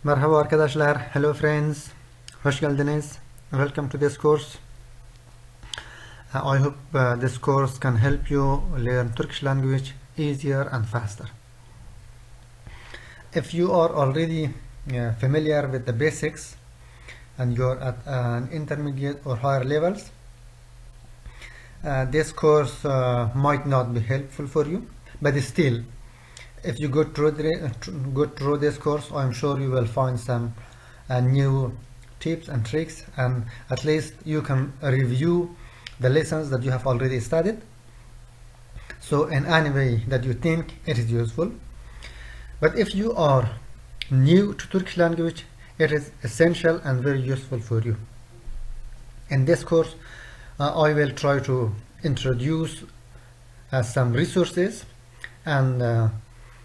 Merhaba arkadaşlar, hello friends, hoş geldiniz. Welcome to this course. I hope this course can help you learn Turkish language easier and faster. If you are already familiar with the basics and you're at an intermediate or higher levels, this course might not be helpful for you, but still, if you go through this course, I'm sure you will find some new tips and tricks, and at least you can review the lessons that you have already studied. So in any way that you think it is useful. But if you are new to Turkish language, it is essential and very useful for you. In this course, I will try to introduce some resources and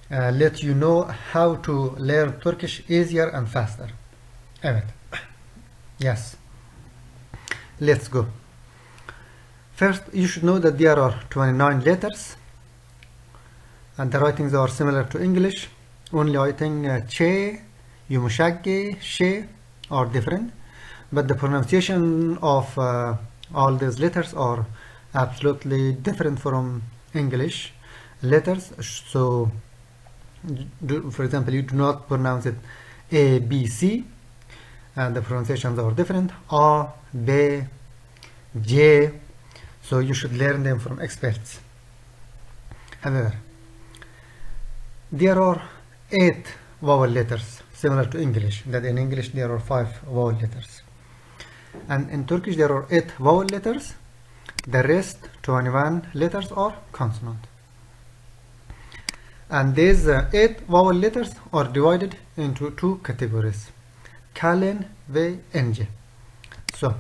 let you know how to learn Turkish easier and faster. Evet. Yes. Let's go. First, you should know that there are 29 letters and the writings are similar to English. Only I think che, yumuşak, she are different, but the pronunciation of all these letters are absolutely different from English letters. So for example, you do not pronounce it A, B, C, and the pronunciations are different, A, B, J, so you should learn them from experts. However, there are 8 vowel letters similar to English, that in English there are 5 vowel letters, and in Turkish there are 8 vowel letters. The rest 21 letters are consonant. And these 8 vowel letters are divided into 2 categories, kalın ve ince. So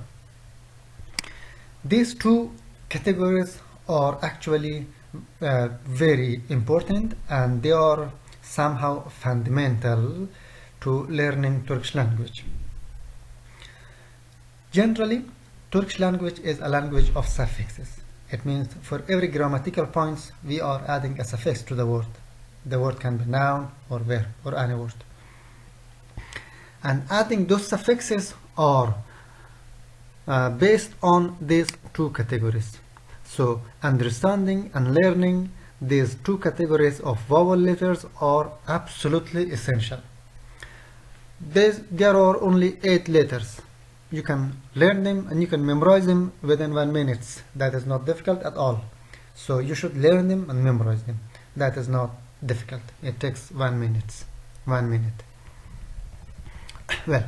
these 2 categories are actually very important, and they are somehow fundamental to learning Turkish language. Generally, Turkish language is a language of suffixes. It means for every grammatical points we are adding a suffix to the word. The word can be noun or verb or any word. And adding those suffixes are based on these 2 categories. So understanding and learning these 2 categories of vowel letters are absolutely essential. There are only 8 letters. You can learn them and you can memorize them within 1 minute. That is not difficult at all. So you should learn them and memorize them. That is not difficult. It takes 1 minute. 1 minute. Well,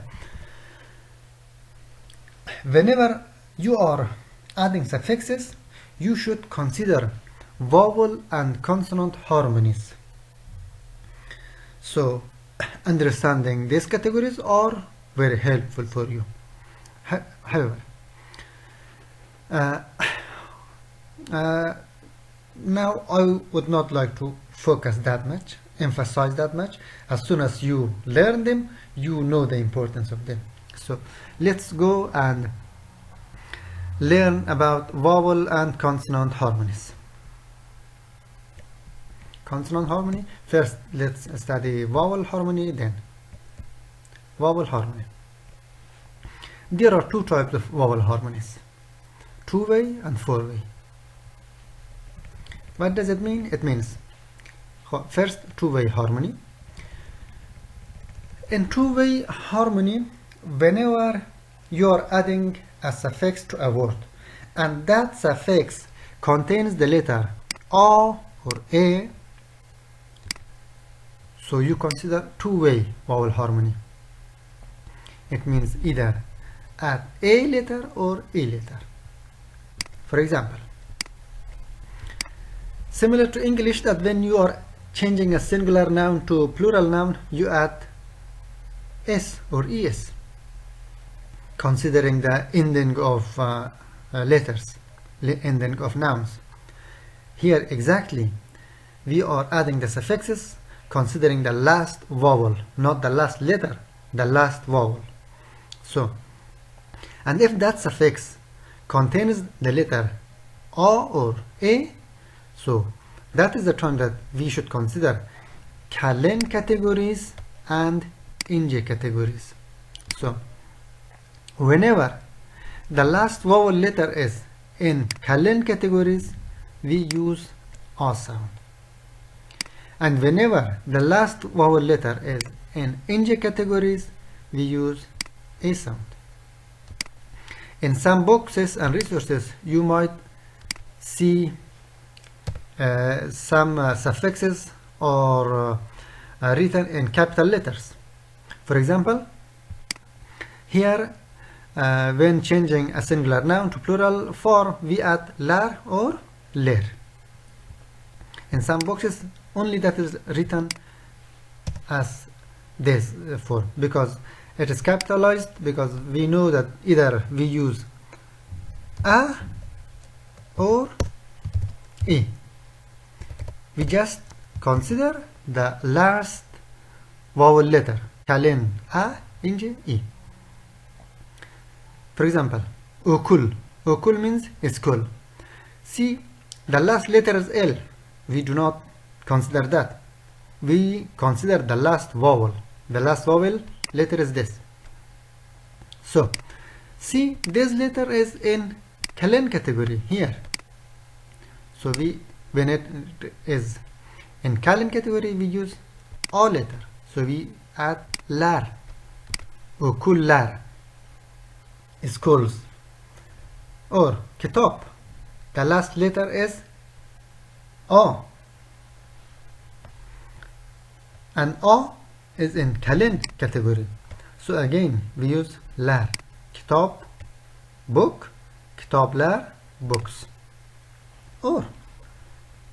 whenever you are adding suffixes, you should consider vowel and consonant harmonies. So understanding these categories are very helpful for you. However, now I would not like to focus that much, emphasize that much. As soon as you learn them, you know the importance of them. So let's go and learn about vowel and consonant harmonies. Consonant harmony. First, let's study vowel harmony, then vowel harmony. There are 2 types of vowel harmonies, 2-way and 4-way. What does it mean? It means, first, 2-way harmony. In 2-way harmony, whenever you are adding a suffix to a word and that suffix contains the letter A or A, so you consider 2-way vowel harmony. It means either add A letter or E letter. For example, similar to English, that when you are changing a singular noun to plural noun, you add S or ES, considering the ending of letters, ending of nouns. Here exactly, we are adding the suffixes considering the last vowel, not the last letter, the last vowel. So, and if that suffix contains the letter A or A, so that is the time that we should consider kalın categories and ing categories. So whenever the last vowel letter is in kalen categories, we use a sound, and whenever the last vowel letter is in ing categories, we use a sound. In some boxes and resources, you might see some suffixes or written in capital letters. For example, here when changing a singular noun to plural form, we add lar or ler. In some boxes, only that is written as this form because it is capitalized, because we know that either we use a or e. We just consider the last vowel letter, kalen, a, ing, e. For example, okul. Okul means school. See, the last letter is L. We do not consider that. We consider the last vowel. The last vowel letter is this. So, see, this letter is in kalen category here. So when it is in kalen category, we use a letter. So we add lar, okullar, schools. Or kitab, the last letter is a, and a is in kalen category. So again we use lar. Kitab, book, kitablar, books. Or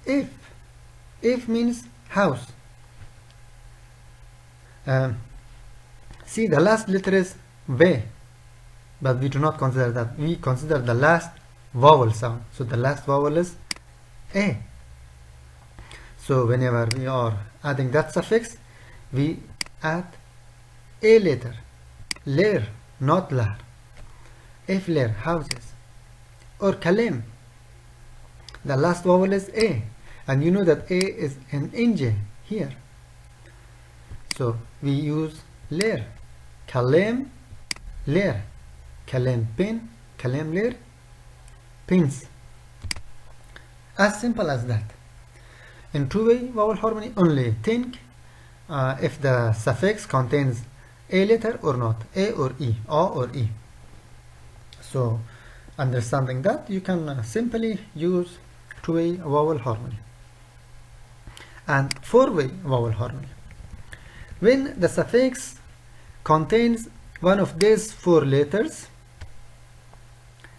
if means house. See, the last letter is v, but we do not consider that. We consider the last vowel sound. So the last vowel is a. So whenever we are adding that suffix, we add a letter, ler, not lar. If ler, houses. Or kalem, the last vowel is a, and you know that a is an ing here. So we use ler, kalem, ler, kalem pen, kalem ler, pins. As simple as that. In two-way vowel harmony, only think if the suffix contains a letter or not, a or e, a or e. So understanding that, you can simply use two-way vowel harmony. And four-way vowel harmony, when the suffix contains one of these four letters,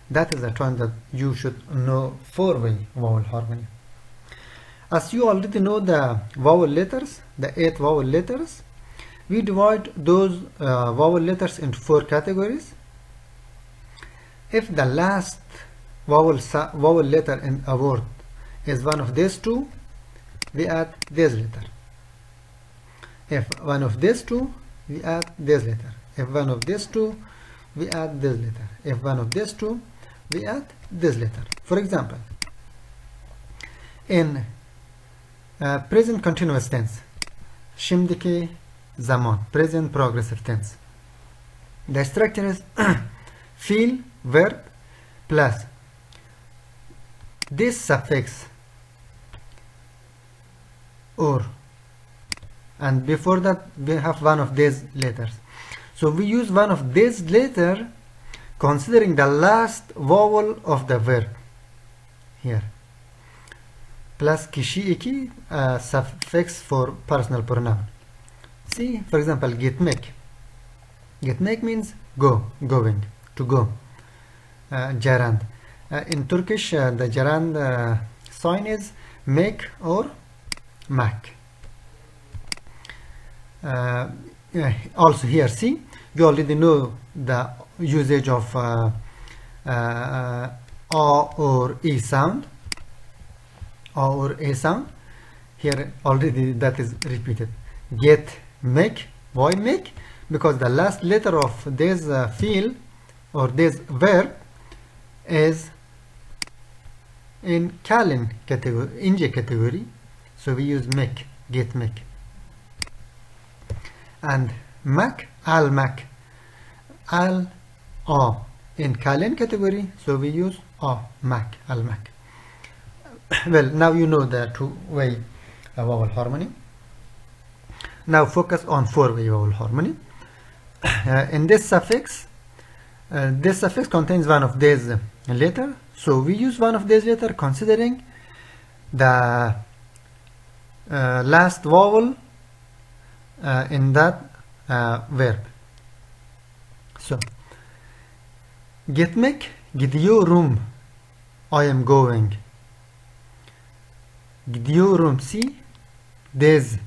that is the time that you should know four-way vowel harmony. As you already know the vowel letters, the 8 vowel letters, we divide those vowel letters into 4 categories. If the last vowel letter in a word is one of these two, we add this letter. If one of these two, we add this letter. If one of these two, we add this letter. If one of these two, we add this letter. For example, in present continuous tense, şimdiki zaman, present progressive tense, the structure is feel, verb, plus this suffix or, and before that we have one of these letters. So we use one of these letters considering the last vowel of the verb here, plus kişi iki, suffix for personal pronoun. See, for example, gitmek. Gitmek means go, going, to go. Gerund. In Turkish, the gerund sign is make or mak. Also here, see, you already know the usage of a or e sound, a or a sound. Here already that is repeated. Get, make. Why make? Because the last letter of this feel or this verb is in kalen category, ince category, so we use make, get, make. And Mac, al Mac. Al, a. In Kalen category, so we use a, Mac, al Mac. Well, now you know the two-way vowel harmony. Now focus on four-way vowel harmony. In this suffix contains one of these letters, so we use one of these letters considering the last vowel in that verb. So, gitmek, gidiyorum, I am going. Gidiyorum, see, this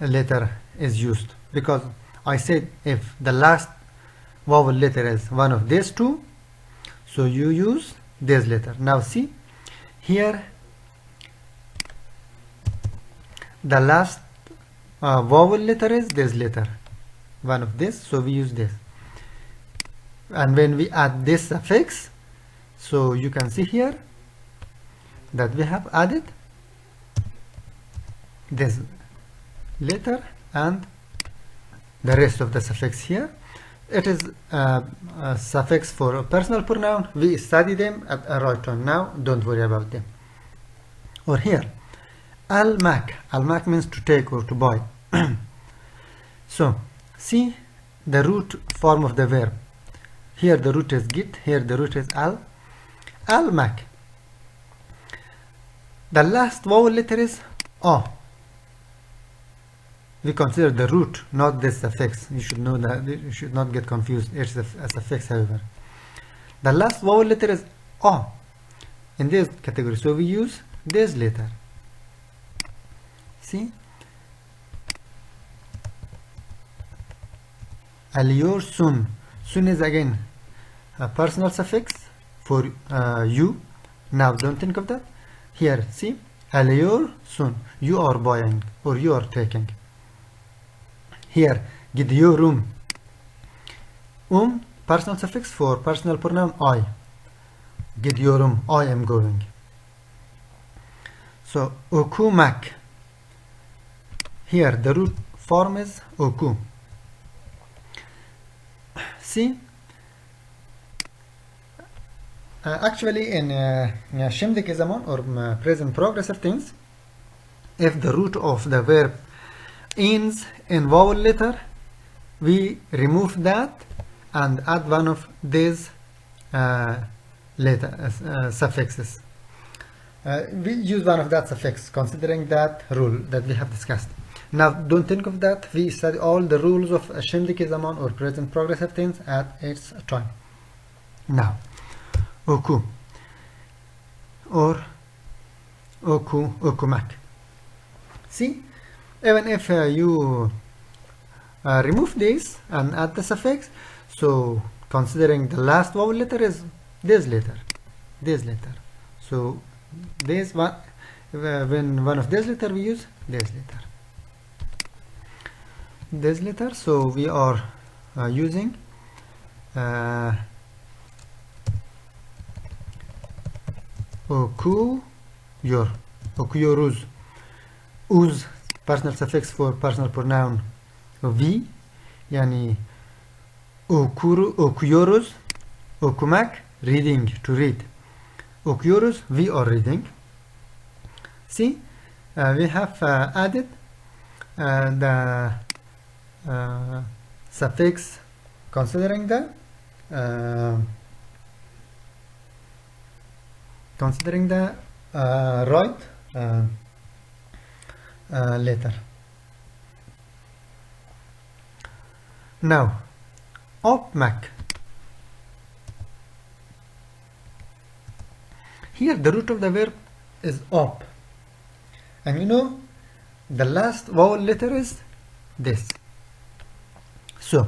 letter is used because I said if the last vowel letter is one of these two, so you use this letter. Now see, here the last vowel letter is this letter, one of this, so we use this. And when we add this suffix, so you can see here that we have added this letter and the rest of the suffix here. It is a suffix for a personal pronoun. We study them at a right time. Now don't worry about them. Or here, al-mak. Al-mak means to take or to buy. So see the root form of the verb. Here the root is git, here the root is al. Al-mak. The last vowel letter is a. We consider the root, not this suffix. You should know that, you should not get confused. It's a suffix, however. The last vowel letter is a in this category, so we use this letter. See? Alıyorsun. Sun is again a personal suffix for you. Now don't think of that. Here, see? Alıyorsun. You are buying or you are taking. Here, gidiyorum. Personal suffix for personal pronoun I. Gidiyorum, I am going. So, okumak. Here, the root form is oku. See? Actually, in şimdiki zaman or present progressive tense, if the root of the verb ends in vowel letter, we remove that and add one of these suffixes. We use one of that suffix considering that rule that we have discussed. Now don't think of that. We study all the rules of şimdiki zaman or present progressive tense at its time. Now oku or okumak. See, even if you remove this and add the suffix, so considering the last vowel letter is this letter. So this one, when one of this letter we use this letter. So we are using okuyoruz. Uz personal suffix for personal pronoun we, yani okuyoruz, okumak, reading, to read. Okuyoruz, we are reading. See, we have added the suffix considering the right letter. Now, opmak. Here the root of the verb is op, and you know the last vowel letter is this. So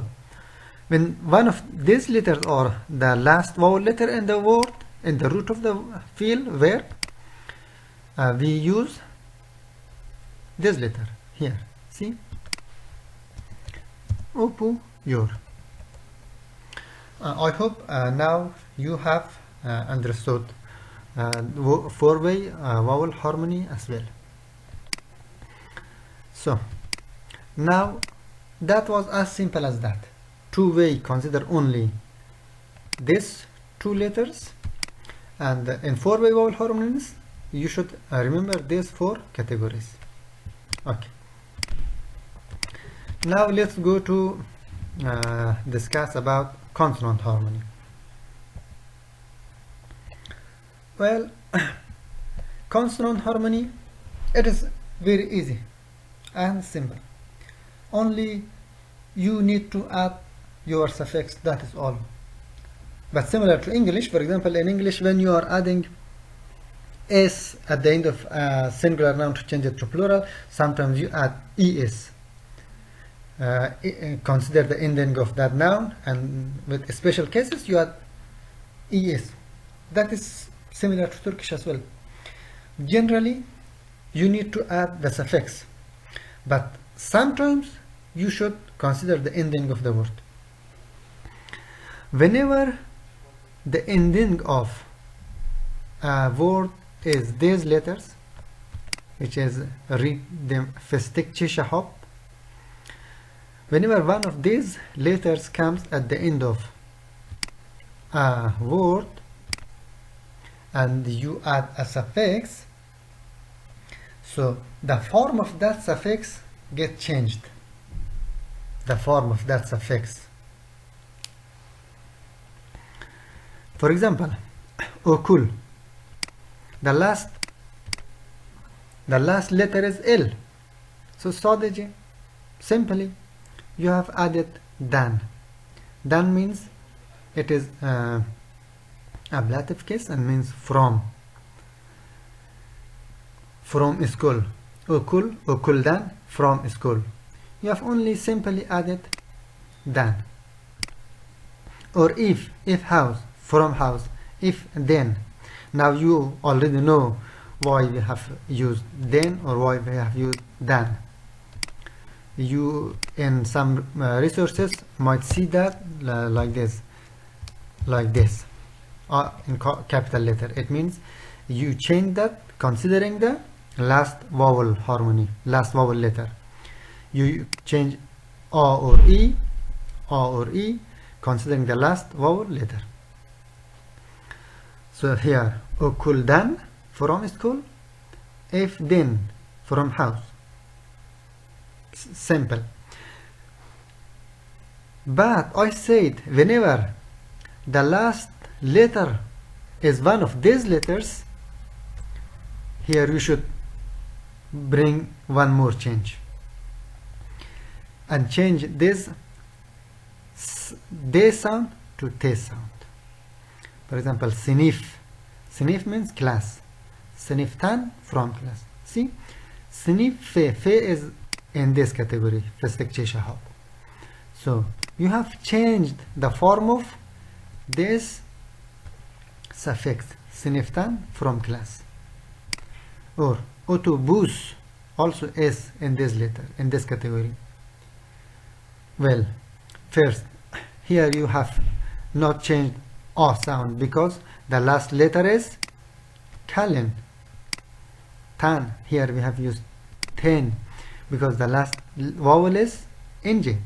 when one of these letters or the last vowel letter in the word in the root of the verb, we use this letter here. See, okuyor. I hope now you have understood four-way vowel harmony as well. So Now that was as simple as that. Two-way, consider only these two letters, and in four-way vowel harmonies you should remember these four categories. Okay, now let's go to discuss about consonant harmony. Well, consonant harmony, it is very easy and simple. Only you need to add your suffix, that is all. But similar to English, for example, in English, when you are adding s at the end of a singular noun to change it to plural, sometimes you add es. Consider the ending of that noun, and with special cases you add es. That is similar to Turkish as well. Generally, you need to add the suffix, but sometimes you should consider the ending of the word. Whenever the ending of a word is these letters, which is read them fstkçşhp, whenever one of these letters comes at the end of a word and you add a suffix, so the form of that suffix gets changed. The form of that suffix. For example, okul, the last letter is L. So sadece, simply, you have added dan. Dan means it is ablative case and means from. From school. Okul, okuldan, from school. You have only simply added dan. Or if house, from house, if then. Now you already know why we have used then or why we have used dan. You in some resources might see that like this in capital letter. It means you change that considering the last vowel harmony, last vowel letter. You change a or e considering the last vowel letter. So here, okuldan, from school, if then, from house. Simple. But I said whenever the last letter is one of these letters, here you should bring one more change and change this de sound to te sound. For example, sinif. Sinif means class. Siniftan, from class. See, sinif fe is in this category, fstkçşhp. So you have changed the form of this suffix, siniftan, from class. Or otobus, also is in this letter, in this category. Well, first, here you have not changed a sound because the last letter is kalin. Tan, here we have used ten because the last vowel is ng.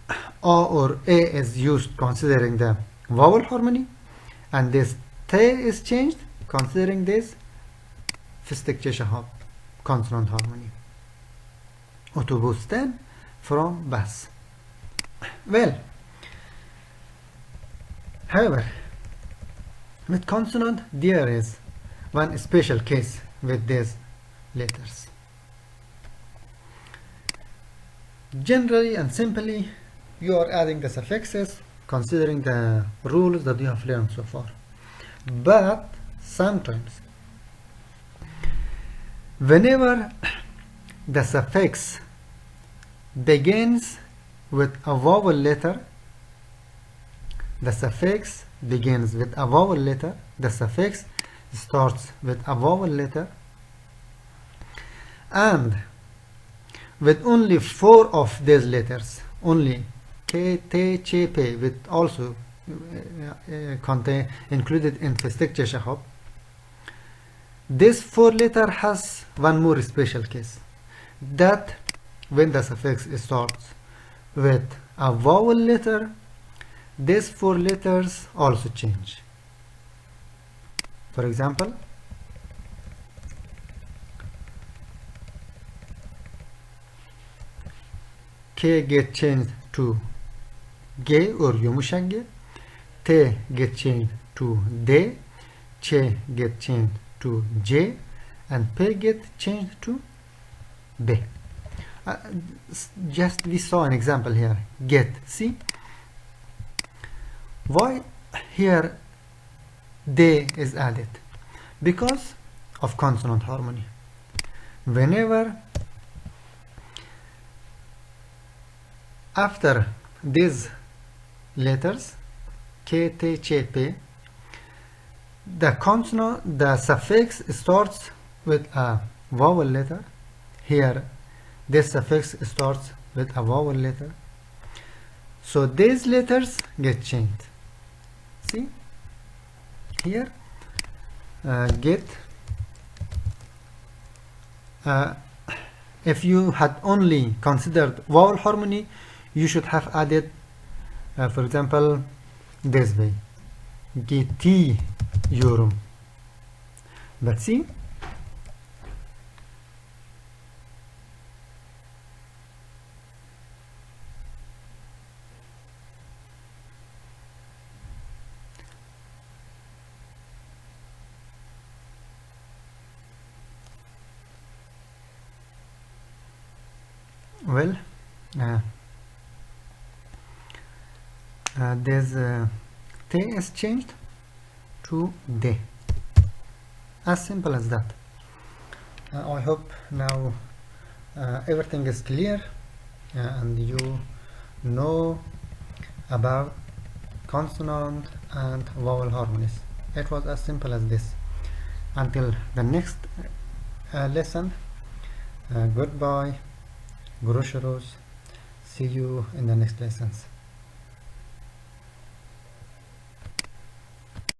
A or a is used considering the vowel harmony, and this te is changed considering this fstkçşhp, consonant harmony. Otobüsten, from bus. Well, however, with consonant there is one special case with these letters. Generally and simply, you are adding the suffixes considering the rules that you have learned so far. But sometimes, whenever the suffix begins with a vowel letter, the suffix begins with a vowel letter, the suffix starts with a vowel letter, and with only 4 of these letters, only ktçp, with also contain included in fstkçşhp, this 4 letter has one more special case, that when the suffix starts with a vowel letter, these 4 letters also change. For example, K get changed to G or yumuşak G, T get changed to D, Ç get changed to J, and P get changed to B. Just we saw an example here, get. See why here D is added? Because of consonant harmony. Whenever after these letters ktçp, the suffix starts with a vowel letter. Here this suffix starts with a vowel letter, so these letters get changed. See here, get. If you had only considered vowel harmony, you should have added, for example, this way, gidiyorum. But see, well, there's T is changed to D. As simple as that. I hope now everything is clear and you know about consonant and vowel harmonies. It was as simple as this. Until the next lesson, goodbye, görüşürüz. See you in the next lessons.